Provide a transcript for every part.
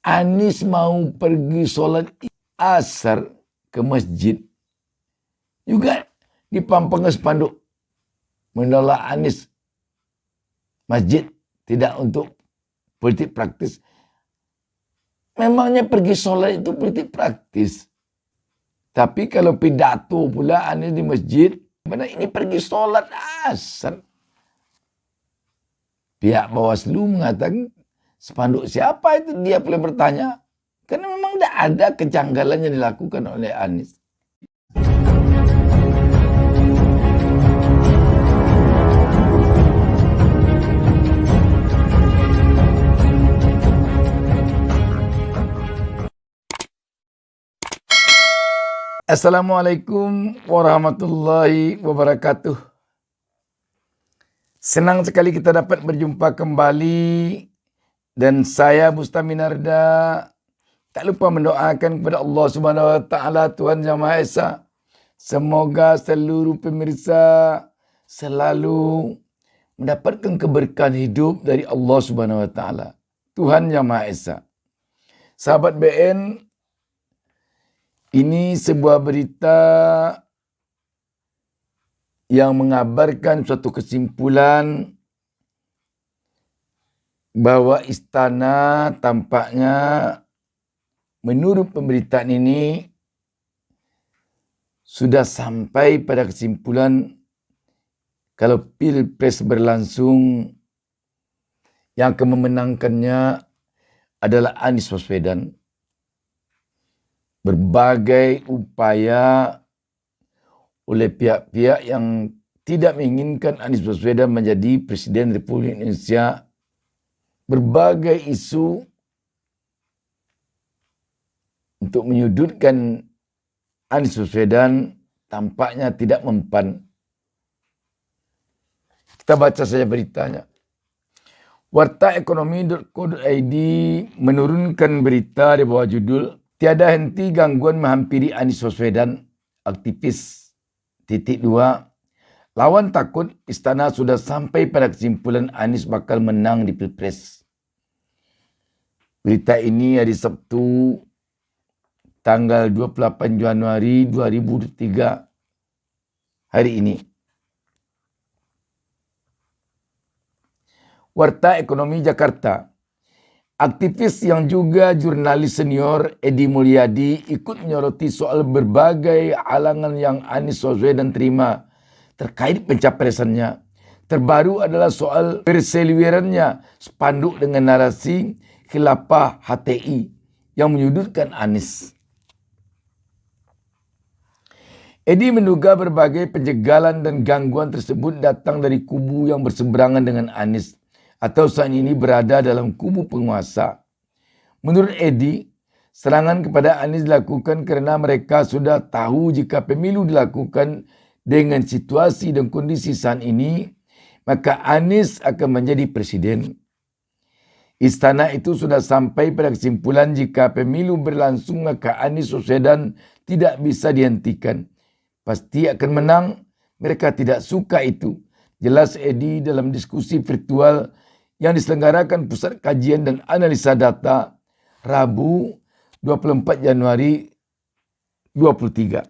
Anies mau pergi sholat asar ke masjid. Juga dipampang spanduk menolak Anies masjid tidak untuk politik praktis. Memangnya pergi sholat itu politik praktis. Tapi kalau pidato pula Anies di masjid, mana ini pergi sholat asar. Pihak Bawaslu mengatakan spanduk siapa itu dia boleh bertanya. Karena memang tidak ada kejanggalan yang dilakukan oleh Anies. Assalamualaikum warahmatullahi wabarakatuh. Senang sekali kita dapat berjumpa kembali. Dan saya Mustaminarda tak lupa mendoakan kepada Allah Subhanahu Wa Taala Tuhan Yang Maha Esa. Semoga seluruh pemirsa selalu mendapatkan keberkahan hidup dari Allah Subhanahu Wa Taala Tuhan Yang Maha Esa. Sahabat BN, ini sebuah berita yang mengabarkan suatu kesimpulan bahwa istana tampaknya menurut pemberitaan ini sudah sampai pada kesimpulan kalau Pilpres berlangsung yang akan memenangkannya adalah Anies Baswedan. Berbagai upaya oleh pihak-pihak yang tidak menginginkan Anies Baswedan menjadi Presiden Republik Indonesia. Berbagai isu untuk menyudutkan Anies Baswedan tampaknya tidak mempan. Kita baca saja beritanya. Wartaekonomi.co.id menurunkan berita di bawah judul "Tiada henti gangguan menghampiri Anies Baswedan, aktivis. 2. Lawan takut istana sudah sampai pada kesimpulan Anies bakal menang di Pilpres." Berita ini hari Sabtu tanggal 28 Januari 2023 hari ini. Warta Ekonomi Jakarta. Aktivis yang juga jurnalis senior Edi Mulyadi ikut menyoroti soal berbagai halangan yang Anies Baswedan terima terkait pencapresannya. Terbaru adalah soal berseliwerannya spanduk dengan narasi khilafah HTI yang menyudutkan Anies. Edi menduga berbagai penjagalan dan gangguan tersebut datang dari kubu yang berseberangan dengan Anies atau saat ini berada dalam kubu penguasa. Menurut Edi, serangan kepada Anies dilakukan kerana mereka sudah tahu jika pemilu dilakukan dengan situasi dan kondisi saat ini, maka Anies akan menjadi presiden. Istana itu sudah sampai pada kesimpulan jika pemilu berlangsung maka Anies Baswedan tidak bisa dihentikan. Pasti akan menang, mereka tidak suka itu. Jelas Edi dalam diskusi virtual yang diselenggarakan Pusat Kajian dan Analisa Data Rabu 24 Januari 2023.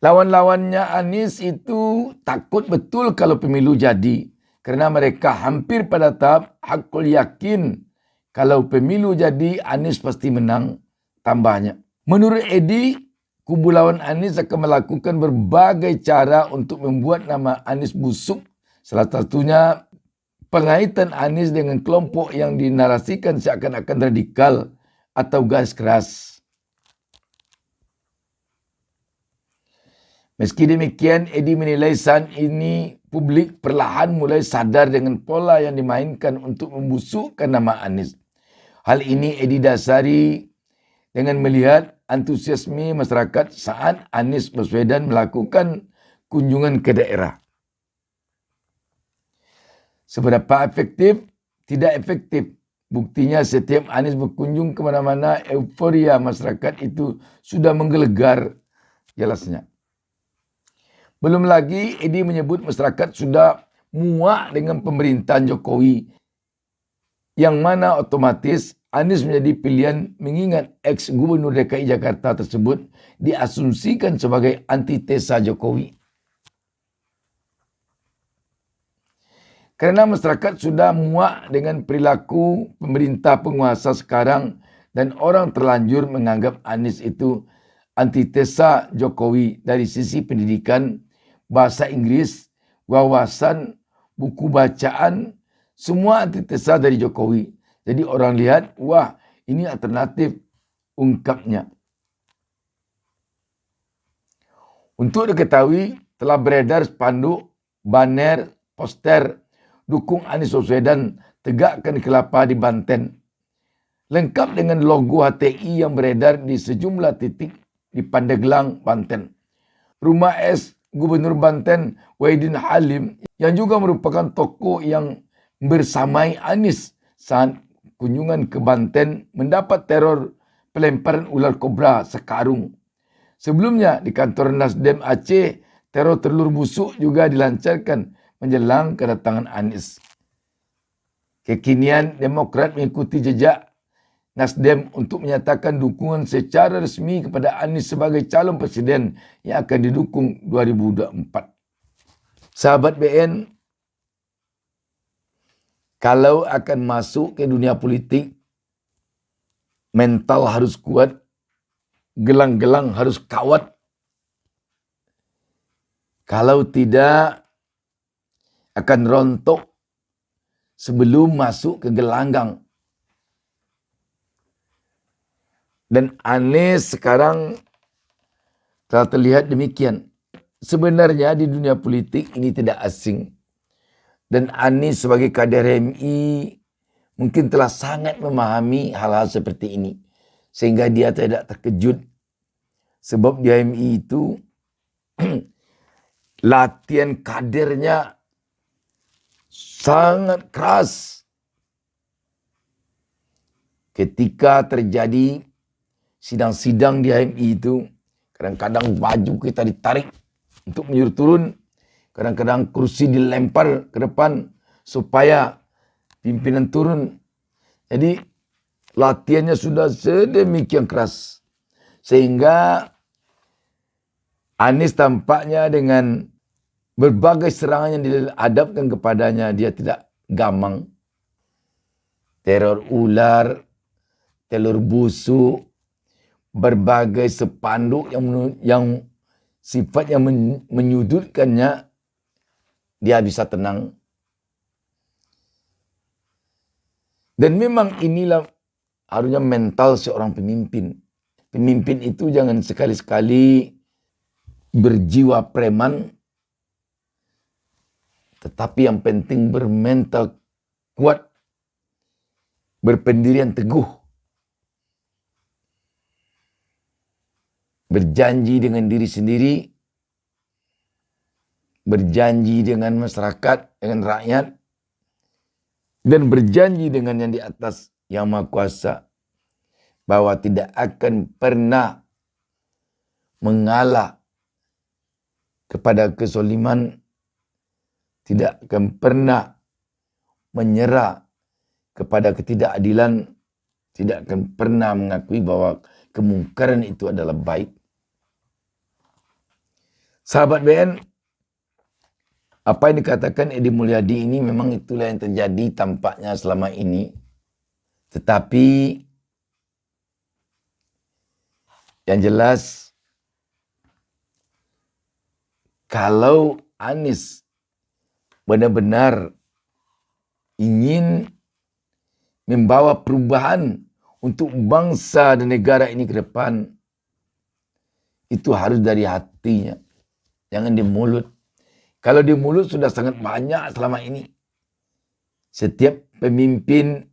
Lawan-lawannya Anies itu takut betul kalau pemilu jadi kerana mereka hampir pada tahap hakul yakin kalau pemilu jadi Anies pasti menang, tambahnya. Menurut Edi, kubu lawan Anies akan melakukan berbagai cara untuk membuat nama Anies busuk. Salah satunya pengaitan Anies dengan kelompok yang dinarasikan seakan-akan radikal atau garis keras. Meski demikian, Edi menilai saat ini publik perlahan mulai sadar dengan pola yang dimainkan untuk membusukkan nama Anies. Hal ini Edi dasari dengan melihat antusiasme masyarakat saat Anies Baswedan melakukan kunjungan ke daerah. Seberapa efektif? Tidak efektif. Buktinya setiap Anies berkunjung ke mana-mana, euforia masyarakat itu sudah menggelegar, jelasnya. Belum lagi Edi menyebut masyarakat sudah muak dengan pemerintahan Jokowi Yang mana otomatis Anies menjadi pilihan mengingat ex-gubernur DKI Jakarta tersebut diasumsikan sebagai antitesa Jokowi. Karena masyarakat sudah muak dengan perilaku pemerintah penguasa sekarang dan orang terlanjur menganggap Anies itu antitesa Jokowi dari sisi pendidikan, bahasa Inggris, wawasan, buku bacaan, semua antitesa dari Jokowi. Jadi orang lihat, wah ini alternatif, ungkapnya. Untuk diketahui telah beredar spanduk, banner, poster, dukung Anies Baswedan tegakkan kelapa di Banten. Lengkap dengan logo HTI yang beredar di sejumlah titik di Pandeglang, Banten. Rumah es Gubernur Banten Wahidin Halim yang juga merupakan tokoh yang bersamai Anies saat kunjungan ke Banten mendapat teror pelemparan ular kobra sekarung. Sebelumnya di kantor Nasdem Aceh, teror telur busuk juga dilancarkan menjelang kedatangan Anies. Kekinian Demokrat mengikuti jejak Nasdem untuk menyatakan dukungan secara resmi kepada Anies sebagai calon presiden yang akan didukung 2024. Sahabat BN, kalau akan masuk ke dunia politik, mental harus kuat, gelang-gelang harus kawat. Kalau tidak, akan rontok sebelum masuk ke gelanggang. Dan Anies sekarang telah terlihat demikian. Sebenarnya di dunia politik ini tidak asing. Dan Anies sebagai kader HMI mungkin telah sangat memahami hal-hal seperti ini. Sehingga dia tidak terkejut. Sebab di HMI itu latihan kadernya sangat keras. Ketika terjadi sidang-sidang di HMI itu, kadang-kadang baju kita ditarik untuk menyuruh turun. Kadang-kadang kursi dilempar ke depan supaya pimpinan turun. Jadi latihannya sudah sedemikian keras. Sehingga Anies tampaknya dengan berbagai serangan yang dihadapkan kepadanya, dia tidak gamang. Teror ular, telur busuk, berbagai spanduk yang sifatnya menyudutkannya, dia bisa tenang. Dan memang inilah harusnya mental seorang pemimpin. Pemimpin itu jangan sekali-sekali berjiwa preman, tetapi yang penting bermental kuat, berpendirian teguh, berjanji dengan diri sendiri, berjanji dengan masyarakat, dengan rakyat, dan berjanji dengan yang di atas yang Maha Kuasa bahwa tidak akan pernah mengalah kepada kezaliman, tidak akan pernah menyerah kepada ketidakadilan, tidak akan pernah mengakui bahwa kemungkaran itu adalah baik. Sahabat BN, apa yang dikatakan Edi Mulyadi ini memang itulah yang terjadi tampaknya selama ini. Tetapi yang jelas, kalau Anies benar-benar ingin membawa perubahan untuk bangsa dan negara ini ke depan, itu harus dari hatinya, jangan di mulut. Kalau di mulut sudah sangat banyak selama ini. Setiap pemimpin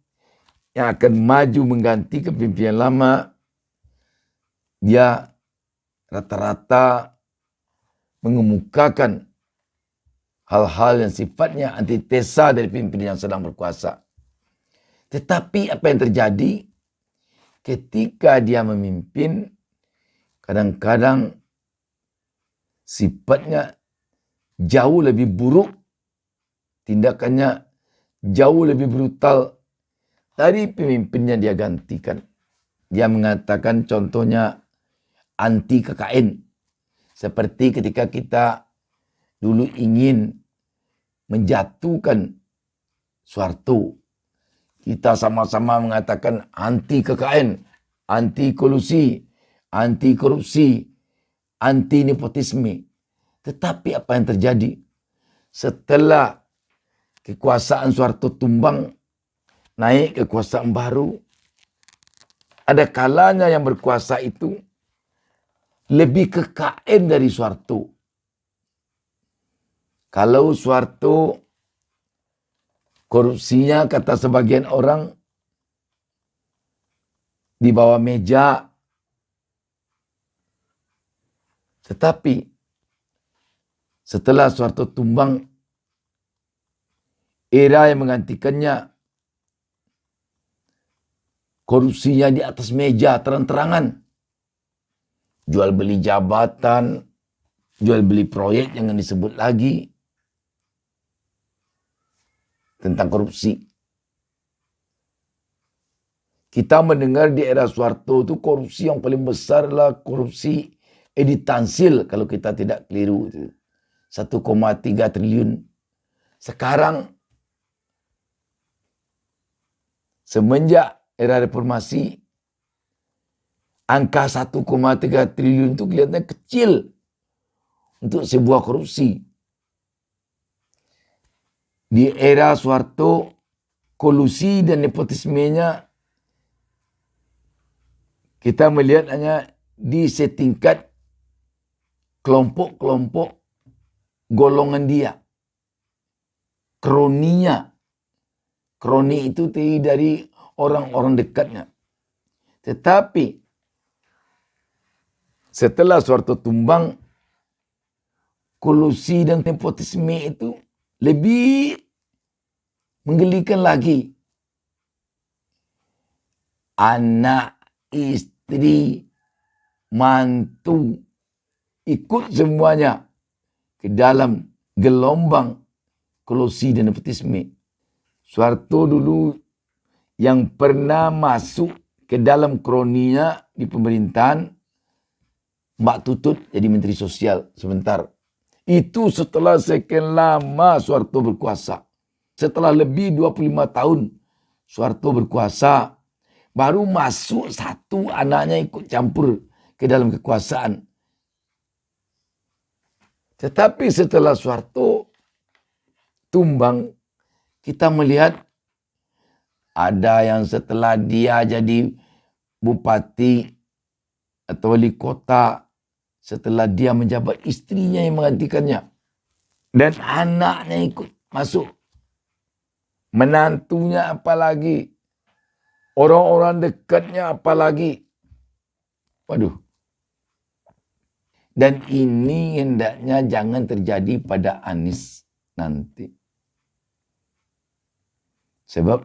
yang akan maju mengganti kepemimpinan lama, dia rata-rata mengemukakan hal-hal yang sifatnya antitesa dari pimpinan yang sedang berkuasa. Tetapi apa yang terjadi ketika dia memimpin, kadang-kadang sifatnya jauh lebih buruk, tindakannya jauh lebih brutal dari pemimpinnya dia gantikan. Dia mengatakan contohnya anti KKN. Seperti ketika kita dulu ingin menjatuhkan Soeharto. Kita sama-sama mengatakan anti KKN, anti kolusi, anti korupsi, anti nepotisme. Tetapi apa yang terjadi? Setelah kekuasaan Soeharto tumbang, naik kekuasaan baru, ada kalanya yang berkuasa itu lebih ke KN dari Soeharto. Kalau Soeharto korupsinya kata sebagian orang di bawah meja. Tetapi setelah Soeharto tumbang, era yang menggantikannya korupsinya di atas meja terang-terangan. Jual beli jabatan, jual beli proyek, jangan disebut lagi. Tentang korupsi. Kita mendengar di era Soeharto itu korupsi yang paling besar adalah korupsi Edi Tansil kalau kita tidak keliru. 1,3 triliun. Sekarang semenjak era reformasi, angka 1,3 triliun itu kelihatannya kecil untuk sebuah korupsi. Di era Soeharto, kolusi dan nepotismenya kita melihat hanya di setingkat kelompok-kelompok golongan dia. Kroninya. Kroni itu terdiri dari orang-orang dekatnya. Tetapi setelah Soeharto tumbang, kolusi dan nepotisme itu lebih menggelikan lagi. Anak, istri, mantu, ikut semuanya ke dalam gelombang kolusi dan nepotisme. Soeharto dulu yang pernah masuk ke dalam kroninya di pemerintahan, Mbak Tutut jadi Menteri Sosial sebentar. Itu setelah sekian lama Soeharto berkuasa. Setelah lebih 25 tahun Soeharto berkuasa, baru masuk satu anaknya ikut campur ke dalam kekuasaan. Tetapi setelah Soeharto tumbang, kita melihat ada yang setelah dia jadi bupati atau wali kota, setelah dia menjabat, istrinya yang menggantikannya. Dan anaknya ikut masuk. Menantunya apalagi. Orang-orang dekatnya apalagi. Waduh. Dan ini hendaknya jangan terjadi pada Anies nanti. Sebab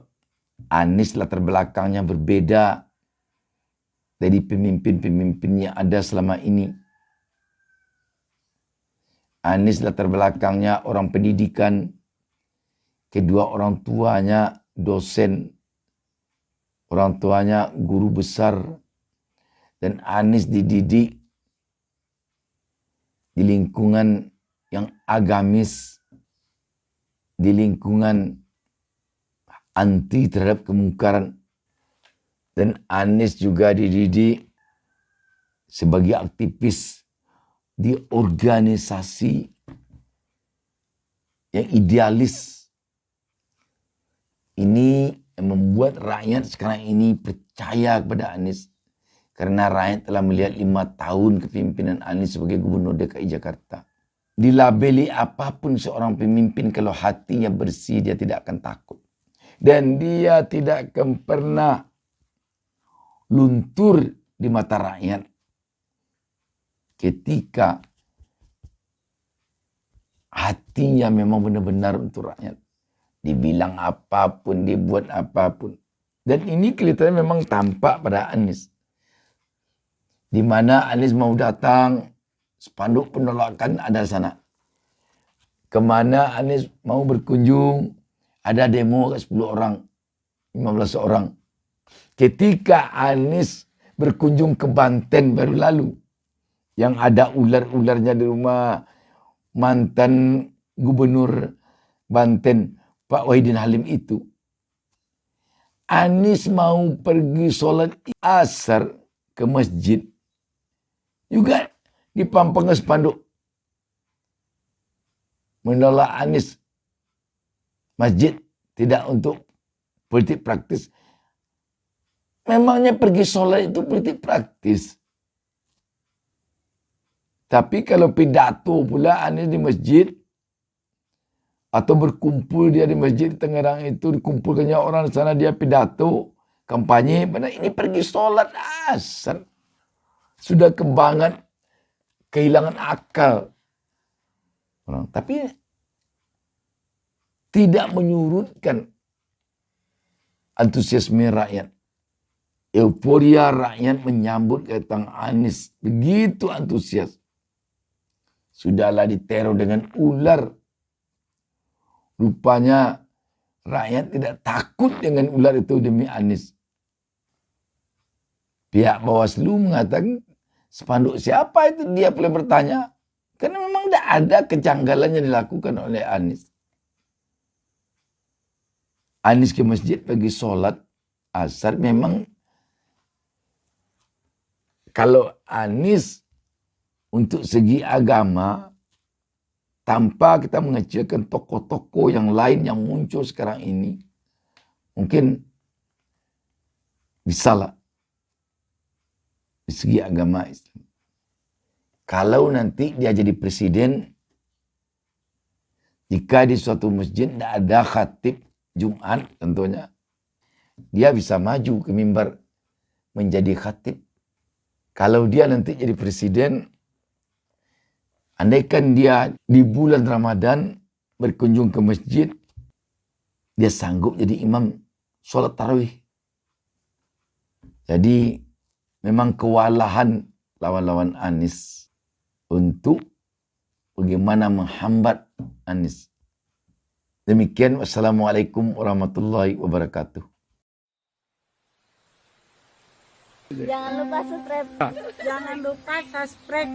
Anies latar belakangnya berbeda dari pemimpin-pemimpin yang ada selama ini. Anies latar belakangnya orang pendidikan, kedua orang tuanya dosen, orang tuanya guru besar, dan Anies dididik di lingkungan yang agamis, di lingkungan anti terhadap kemungkaran, dan Anies juga dididik sebagai aktivis di organisasi yang idealis. Ini yang membuat rakyat sekarang ini percaya kepada Anies. Karena rakyat telah melihat 5 tahun kepemimpinan Anies sebagai gubernur DKI Jakarta. Dilabeli apapun seorang pemimpin, kalau hatinya bersih, dia tidak akan takut. Dan dia tidak akan pernah luntur di mata rakyat. Ketika hatinya memang benar-benar untuk rakyat. Dibilang apapun, dibuat apapun. Dan ini kelihatannya memang tampak pada Anies. Di mana Anies mau datang, spanduk penolakan ada sana. Kemana Anies mau berkunjung, ada demo 10 orang. 15 orang. Ketika Anies berkunjung ke Banten baru lalu, yang ada ular-ularnya di rumah mantan gubernur Banten, Pak Wahidin Halim itu. Anies mau pergi sholat asar ke masjid. Juga dipampang spanduk. Menolak Anies. Masjid tidak untuk politik praktis. Memangnya pergi sholat itu politik praktis. Tapi kalau pidato pula Anies di masjid, atau berkumpul dia di masjid Tangerang itu, dikumpulkannya orang di sana, dia pidato, kampanye, benar ini pergi sholat asar. Sudah kehilangan akal. Tapi tidak menyurutkan antusiasme rakyat. Euforia rakyat menyambut datang Anies. Begitu antusias. Sudahlah diteror dengan ular. Rupanya rakyat tidak takut dengan ular itu demi Anies. Pihak Bawaslu mengatakan spanduk siapa itu, dia boleh bertanya. Karena memang tidak ada kejanggalan yang dilakukan oleh Anies. Anies ke masjid bagi sholat asar, memang kalau Anies untuk segi agama, tanpa kita mengecilkan tokoh-tokoh yang lain yang muncul sekarang ini, mungkin bisalah di segi agama Islam. Kalau nanti dia jadi presiden, jika di suatu masjid tidak ada khatib Jumat tentunya, dia bisa maju ke mimbar menjadi khatib. Kalau dia nanti jadi presiden, andaikan dia di bulan Ramadan berkunjung ke masjid, dia sanggup jadi imam sholat tarawih. Jadi memang kewalahan lawan-lawan Anies untuk bagaimana menghambat Anies. Demikian, wassalamualaikum warahmatullahi wabarakatuh. Jangan lupa subscribe. Jangan lupa subscribe.